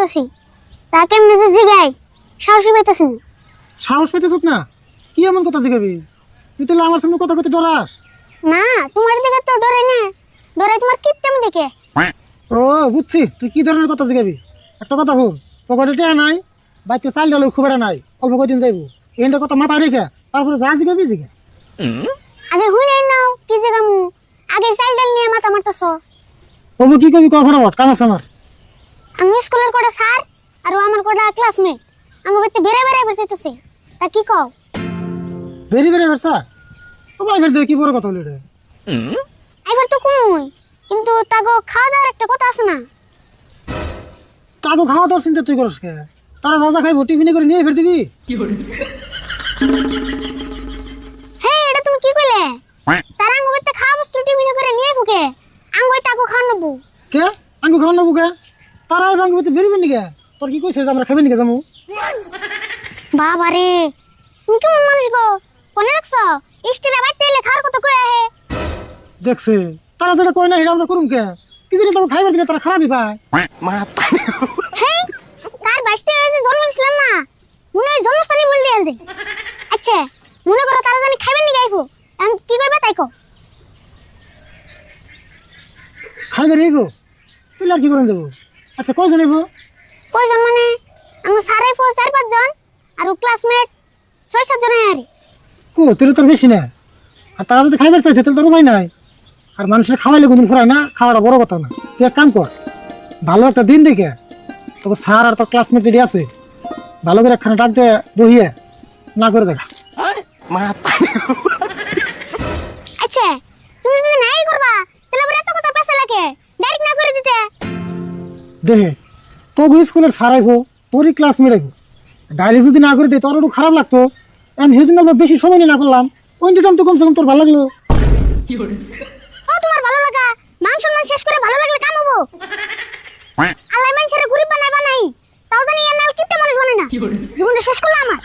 চাইতাছি তা কেমনে যে জিগাই সাহসই পাইতাছি না। সাহস পাইতেছ না? কি এমন কথা জিগাবি? তুই তাহলে আমার সামনে কথা কইতে ডরাস? না তোমার দিকে তো ডরে না, ডরে তোমার কিপটেম দেখে। ও বুঝছি, তুই কি ধরনের কথা জিগাবি। একটা কথা শুন, পকেটে টাকা নাই, বাইতে চাল ডালেও খুব একটা নাই, অল্প কদিন যাইব। এখানটা কথা মাথা রেখে তারপরে যা জিগাবি জিগা। আগে হুইনাই নাও কি জিগামু, আগে চাল ডাল নিয়ে মাথা মারতাছ। তবু কি কবি কখন কাম আছে আমার। আমি স্কুলের কোটা স্যার আর ও আমার কোটা ক্লাসমেট, আমি বেতে বেরে বেরে বেরতেছে। তা কি কও? ভেরি ভেরি ভার্সা তোমার ফের কি বড় কথা হলো রে। এবার তো কই, কিন্তু তাগো খাওয়া দাওয়ার একটা কথা আছে না। তাকে খাওয়া দাওয়ার চিন্তা তুই করস কে? তারা যা যা খাইব টিফিনে করে নিয়ে ফের দিবি। হে এটা তুমি কি কইলে? তার আঙ্গ বেতে খাওয়া বস্তু টিফিনে করে নিয়ে ফুকে আঙ্গই তাগো খাওয়াবো। কে আঙ্গু খাওয়ান নেবো কে? তারা এই ভাঙ্গি বেরোবেন নাকি? তোর কি কইছে যে আমরা খাবেন নাকি যাবো? বাবা রে, তুমি কেমন মানুষ গো? কোনে দেখছো ইস্টিরা বাইতে এলে খাওয়ার কথা কই আহে। দেখছে তারা যেটা কয় না সেটা আমরা করুন কে? কি যদি তোকে খাইবার দিলে তারা খারাপই পায়। হে তার বাইতে এসে জন্ম দিছিলাম না, মনে হয় জন্মস্থানই বল দিয়ে দে। আচ্ছা মনে করো তারা জানি খাইবেন নি গাইবো, আমি কি কইবা তাই কও। খাইবে রে গো, তুই আর কি করেন যাবো? আচ্ছা কয়জন যাবো? কয়জন মানে আমি সাড়ে 4-5 জন আর ক্লাসমেট 6-7 জন আরে। কো তোর তোর বেশি না, আর তারা যদি খাইবার চাইছে তাহলে তোর উপায় নাই। আর মানুষের খাওয়াইলে কোনদিন ফুরায় না, খাওয়াটা বড় কথা না। তুই এক কাম কর, ভালো একটা দিন দেখে তোকে স্যার আর তোর ক্লাসমেট যেটি আছে ভালো করে একখানা ডাক দিয়ে বহিয়ে না করে দেখা। আচ্ছা তুমি যদি নাই করবা তাহলে আবার এত কথা পেছালা কে? ডাইরেক্ট না করে দিতে। দেখে তোকে স্কুলের স্যার আইবো, তোরই ক্লাসমেট আইবো, ডাইরেক্ট যদি না করে দিই তোর একটু খারাপ লাগতো। এখন সেই জন্য আমরা বেশি সময় নিয়ে না করলাম, ওই টাইম তো কমসে কম তোর ভালো লাগলো। ও তোমার ভালো লাগা মান সম্মান শেষ করে ভালো লাগলে কাম হবো? আল্লাহ মানুষের গরিব বানাই বানাই তাও জানি এনাল কিপটা মানুষ বানাই না, জীবনটা শেষ করলো আমার।